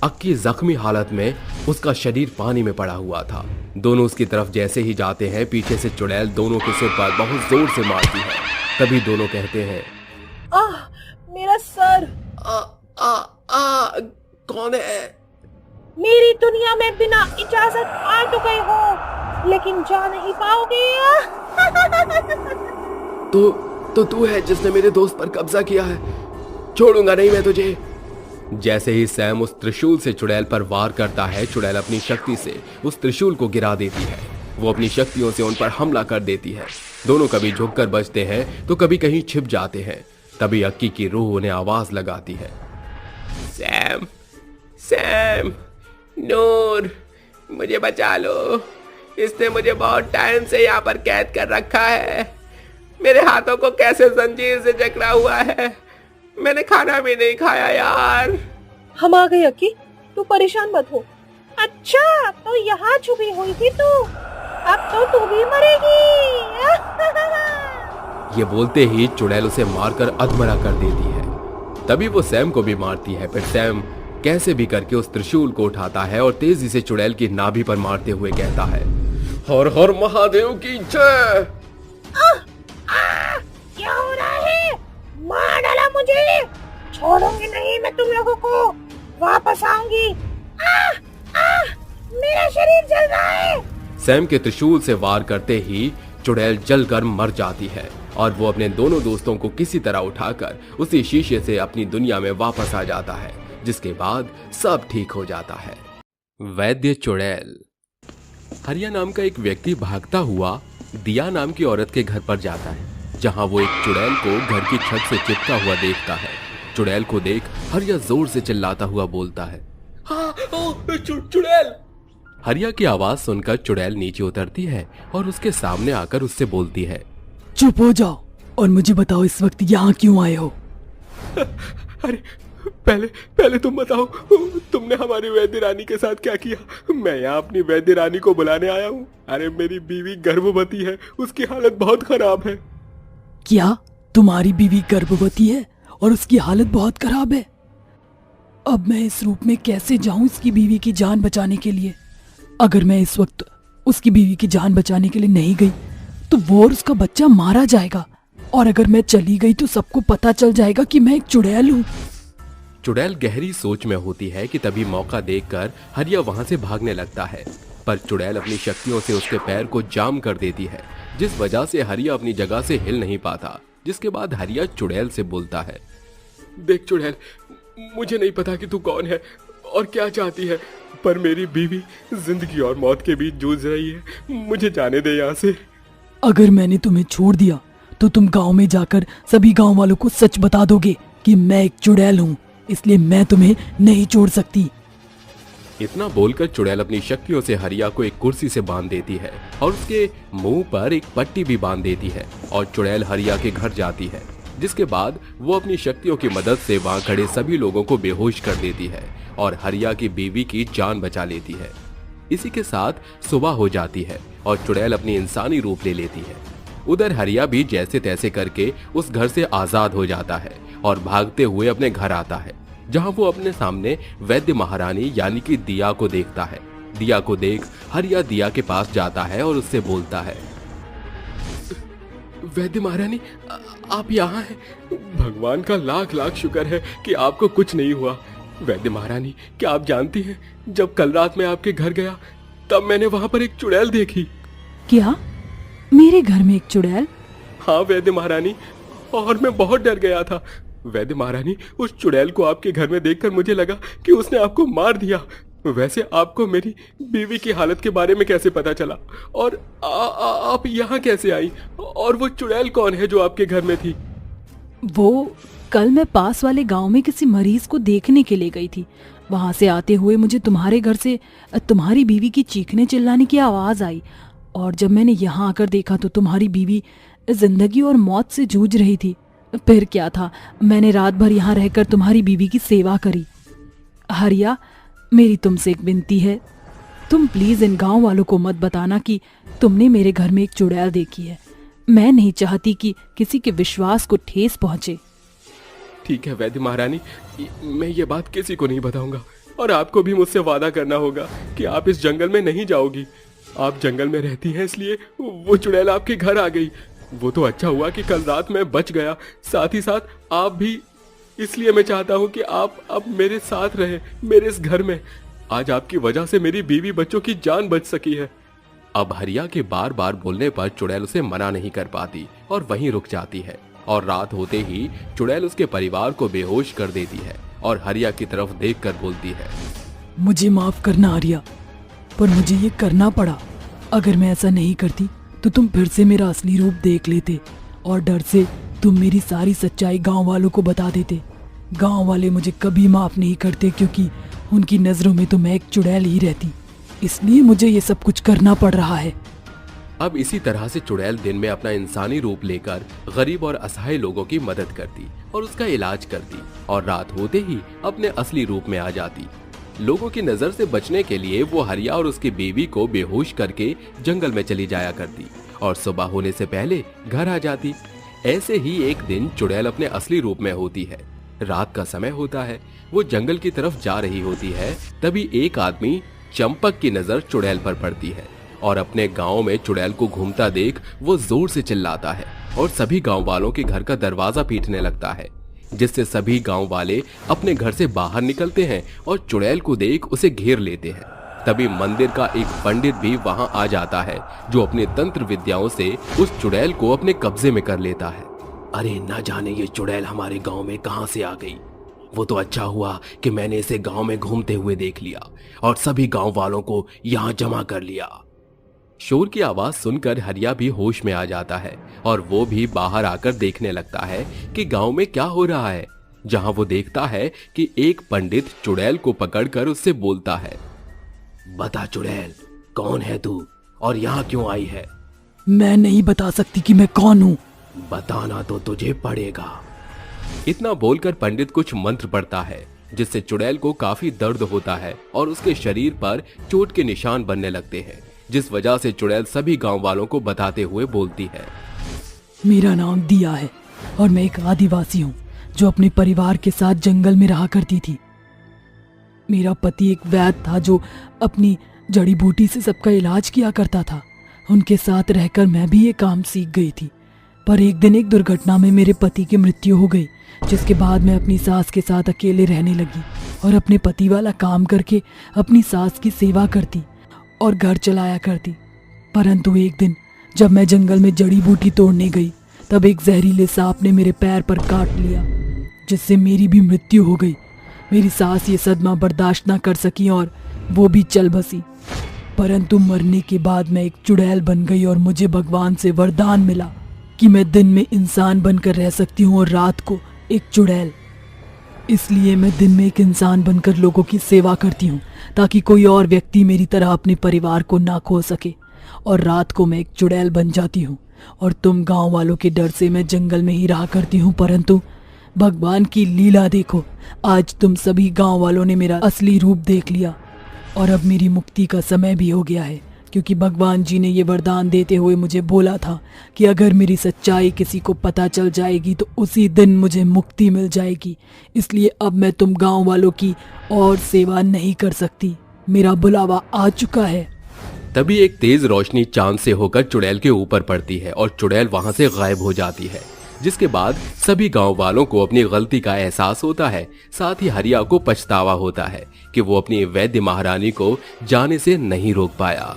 अक्की जख्मी हालत में, उसका शरीर पानी में पड़ा हुआ था। दोनों उसकी तरफ जैसे ही जाते हैं, पीछे से चुड़ैल दोनों के सिर पर बहुत जोर से मारती है। तभी दोनों कहते हैं, आह, मेरा सर। कौन है? मेरी दुनिया में बिना इजाजत आ तो गए हो, लेकिन जा नहीं पाओगे। तो तू है जिसने मेरे दोस्त पर कब्जा किया है, छोड़ूंगा नहीं मैं तुझे। जैसे ही सैम उस त्रिशूल से चुड़ैल पर वार करता है, चुड़ैल अपनी शक्ति से उस त्रिशूल को गिरा देती है। वो अपनी शक्तियों से उन पर हमला कर देती है। दोनों कभी झुककर बचते हैं तो कभी कहीं छिप जाते हैं। तभी अक्की की रूह उन्हें आवाज लगाती है, सैम, सैम, नूर, मुझे बचा लो। इसने मुझे बहुत टाइम से यहाँ पर कैद कर रखा है। मेरे हाथों को कैसे जंजीर से जकड़ा हुआ है। मैंने खाना भी नहीं खाया यार। हम आ गए अक्की, तू परेशान मत हो। अच्छा, तो यहाँ छुपी हुई थी तू, अब तो तू भी मरेगी। ये बोलते ही चुड़ैल उसे मारकर अधमरा कर देती है। तभी वो सैम को भी मारती है। फिर सैम कैसे भी करके उस त्रिशूल को उठाता है और तेजी से चुड़ैल की नाभि पर मारते हुए कहता है, हर हर महादेव की जय। क्या हो रहा है? मार डाला मुझे, छोड़ूंगी नहीं मैं तुम लोगों को, वापस आऊंगी। मेरा शरीर जल रहा है। सैम के त्रिशूल से वार करते ही चुड़ैल जलकर मर जाती है और वो अपने दोनों दोस्तों को किसी तरह उठाकर उसी शीशे से अपनी दुनिया में वापस आ जाता है, जिसके बाद सब ठीक हो जाता है। वैद्य चुड़ैल। हरिया नाम का एक व्यक्ति भागता हुआ दिया नाम की औरत के घर पर जाता है, जहां वो एक चुड़ैल को घर की छत से चिपका हुआ देखता है। चुड़ैल को देख हरिया जोर से चिल्लाता हुआ बोलता है, हाँ, चुड़ैल। हरिया की आवाज सुनकर चुड़ैल नीचे उतरती है और उसके सामने आकर उससे बोलती है, चुप हो जाओ और मुझे बताओ इस वक्त यहाँ क्यों आए हो? अरे पहले तुम बताओ, तुमने हमारी वैद्य रानी के साथ क्या किया? मैं यहाँ अपनी वैद्य रानी को बुलाने आया हूँ। अरे मेरी बीवी गर्भवती है, उसकी हालत बहुत खराब है। क्या तुम्हारी बीवी गर्भवती है और उसकी हालत बहुत खराब है? अब मैं इस रूप में कैसे जाऊं इसकी बीवी की जान बचाने के लिए? अगर मैं इस वक्त उसकी बीवी की जान बचाने के लिए नहीं गई तो वो और उसका बच्चा मारा जाएगा, और अगर मैं चली गई तो सबको पता चल जाएगा कि मैं एक चुड़ैल हूँ। चुड़ैल गहरी सोच में होती है कि तभी मौका देखकर हरिया वहां से भागने लगता है, पर चुड़ैल अपनी शक्तियों से उसके पैर को जाम कर देती है, जिस वजह से हरिया अपनी जगह से हिल नहीं पाता। जिसके बाद हरिया चुड़ैल से बोलता है, देख चुड़ैल, मुझे नहीं पता कि तू कौन है और क्या चाहती है, पर मेरी बीवी जिंदगी और मौत के बीच जूझ रही है, मुझे जाने दे यहाँ से। अगर मैंने तुम्हें छोड़ दिया तो तुम गांव में जाकर सभी गांव वालों को सच बता दोगे कि मैं एक चुड़ैल हूँ, इसलिए मैं तुम्हें नहीं छोड़ सकती। इतना बोलकर चुड़ैल अपनी शक्तियों से हरिया को एक कुर्सी से बांध देती है और उसके मुंह पर एक पट्टी भी बांध देती है, और चुड़ैल हरिया के घर जाती है। जिसके बाद वो अपनी शक्तियों की मदद से वहां खड़े सभी लोगों को बेहोश कर देती है और हरिया की बीवी की जान बचा लेती है। इसी के साथ सुबह हो जाती है और चुड़ैल अपनी इंसानी रूप ले लेती है। उधर हरिया भी जैसे तैसे करके उस घर से आजाद हो जाता है और भागते हुए अपने घर आता है, जहां वो अपने सामने वैद्य महारानी यानी कि दिया को देखता है। दिया को देख हरिया दिया के पास जाता है और उससे बोलता है, वैद्य महारानी, आप यहाँ हैं। भगवान का लाख लाख शुक्र है कि आपको कुछ नहीं हुआ। वैद्य महारानी, क्या आप जानती हैं, जब कल रात मैं आपके घर गया तब मैंने वहां पर एक चुड़ैल देखी। क्या? मेरे घर में एक चुड़ैल? हाँ वैद्य महारानी, और मैं बहुत डर गया था। वैद्य महारानी, उस चुड़ैल को आपके घर में देखकर मुझे लगा कि उसने आपको मार दिया। वैसे आपको मेरी बीवी की हालत के बारे में कैसे पता चला, और आप यहाँ कैसे आई, और वो चुड़ैल कौन है जो आपके घर में थी? वो कल मैं पास वाले गांव में किसी मरीज को देखने के लिए गई थी। वहां से आते हुए मुझे तुम्हारे घर से तुम्हारी बीवी की चीखने चिल्लाने की आवाज आई, और जब मैंने यहाँ आकर देखा तो तुम्हारी बीवी जिंदगी और मौत से जूझ रही थी। फिर क्या था, मैंने रात भर यहाँ रहकर तुम्हारी बीवी की सेवा करी। हरिया, मेरी तुमसे एक विनती है, तुम प्लीज इन गांव वालों को मत बताना कि तुमने मेरे घर में एक चुड़ैल देखी है। मैं नहीं चाहती कि किसी के विश्वास को ठेस पहुंचे। ठीक है वैद्य महारानी, मैं ये बात किसी को नहीं बताऊंगा, और आपको भी मुझसे वादा करना होगा कि आप इस जंगल में नहीं जाओगी। आप जंगल में रहती हैं इसलिए वो चुड़ैल आपके घर आ गई। वो तो अच्छा हुआ कि कल रात मैं बच गया, साथ ही साथ आप भी। इसलिए मैं चाहता हूँ कि आप अब मेरे साथ रहें, मेरे इस घर में। आज आपकी वजह से मेरी बीवी बच्चों की जान बच सकी है। अब हरिया के बार बार बोलने पर चुड़ैल उसे मना नहीं कर पाती और वहीं रुक जाती है, और रात होते ही चुड़ैल उसके परिवार को बेहोश कर देती है और हरिया की तरफ देखकर बोलती है, मुझे माफ करना हरिया, पर मुझे ये करना पड़ा। अगर मैं ऐसा नहीं करती तो तुम फिर से मेरा असली रूप देख लेते, और डर से तुम मेरी सारी सच्चाई गांव वालों को बता देते। गांव वाले मुझे कभी माफ नहीं करते, क्योंकि उनकी नजरों में तो मैं एक चुड़ैल ही रहती। इसलिए मुझे ये सब कुछ करना पड़ रहा है। अब इसी तरह से चुड़ैल दिन में अपना इंसानी रूप लेकर गरीब और असहाय लोगों की मदद करती और उसका इलाज करती, और रात होते ही अपने असली रूप में आ जाती। लोगों की नजर से बचने के लिए वो हरिया और उसकी बीवी को बेहोश करके जंगल में चली जाया करती और सुबह होने से पहले घर आ जाती। ऐसे ही एक दिन चुड़ैल अपने असली रूप में होती है। रात का समय होता है, वो जंगल की तरफ जा रही होती है। तभी एक आदमी चंपक की नजर चुड़ैल पर पड़ती है, और अपने गांव में चुड़ैल को घूमता देख वो जोर से चिल्लाता है और सभी गांव वालों के घर का दरवाजा पीटने लगता है, जिससे सभी गांव वाले अपने घर से बाहर निकलते हैं और चुड़ैल को देख उसे घेर लेते हैं। तभी मंदिर का एक पंडित भी वहां आ जाता है, जो अपने तंत्र विद्याओं से उस चुड़ैल को अपने कब्जे में कर लेता है। अरे न जाने ये चुड़ैल हमारे गांव में कहां से आ गई। वो तो अच्छा हुआ कि मैंने इसे गांव में घूमते हुए देख लिया और सभी गांव वालों को यहाँ जमा कर लिया। शोर की आवाज सुनकर हरिया भी होश में आ जाता है और वो भी बाहर आकर देखने लगता है कि गांव में क्या हो रहा है, जहां वो देखता है कि एक पंडित चुड़ैल को पकड़कर उससे बोलता है, बता चुड़ैल, कौन है तू और यहाँ क्यों आई है? मैं नहीं बता सकती कि मैं कौन हूँ। बताना तो तुझे पड़ेगा। इतना बोलकर पंडित कुछ मंत्र पढ़ता है, जिससे चुड़ैल को काफी दर्द होता है और उसके शरीर पर चोट के निशान बनने लगते हैं, जिस वजह से चुड़ैल सभी गांव वालों को बताते हुए बोलती है, मेरा नाम दिया है और मैं एक आदिवासी हूँ जो अपने परिवार के साथ जंगल में रहा करती थी। मेरा पति एक वैद्य था जो अपनी जड़ी बूटी से सबका इलाज किया करता था। उनके साथ रहकर मैं भी ये काम सीख गई थी। पर एक दिन एक दुर्घटना में मेरे पति की मृत्यु हो गई, जिसके बाद मैं अपनी सास के साथ अकेले रहने लगी और अपने पति वाला काम करके अपनी सास की सेवा करती और घर चलाया करती। परंतु एक दिन जब मैं जंगल में जड़ी बूटी तोड़ने गई, तब एक जहरीले सांप ने मेरे पैर पर काट लिया, जिससे मेरी भी मृत्यु हो गई। मेरी सास ये सदमा बर्दाश्त ना कर सकी और वो भी चल बसी। परंतु मरने के बाद मैं एक चुड़ैल बन गई और मुझे भगवान से वरदान मिला कि मैं दिन में इंसान बनकर रह सकती हूँ और रात को एक चुड़ैल। इसलिए मैं दिन में एक इंसान बनकर लोगों की सेवा करती हूँ, ताकि कोई और व्यक्ति मेरी तरह अपने परिवार को ना खो सके, और रात को मैं एक चुड़ैल बन जाती हूँ। और तुम गांव वालों के डर से मैं जंगल में ही रहा करती हूँ, परंतु भगवान की लीला देखो, आज तुम सभी गांव वालों ने मेरा असली रूप देख लिया और अब मेरी मुक्ति का समय भी हो गया है, क्योंकि भगवान जी ने ये वरदान देते हुए मुझे बोला था कि अगर मेरी सच्चाई किसी को पता चल जाएगी तो उसी दिन मुझे मुक्ति मिल जाएगी। इसलिए अब मैं तुम गांव वालों की और सेवा नहीं कर सकती, मेरा बुलावा आ चुका है। तभी एक तेज रोशनी चांद से होकर चुड़ैल के ऊपर पड़ती है और चुड़ैल वहां से गायब हो जाती है, जिसके बाद सभी गांव वालों को अपनी गलती का एहसास होता है। साथ ही हरिया को पछतावा होता है कि वो अपनी वैद्य महारानी को जाने से नहीं रोक पाया।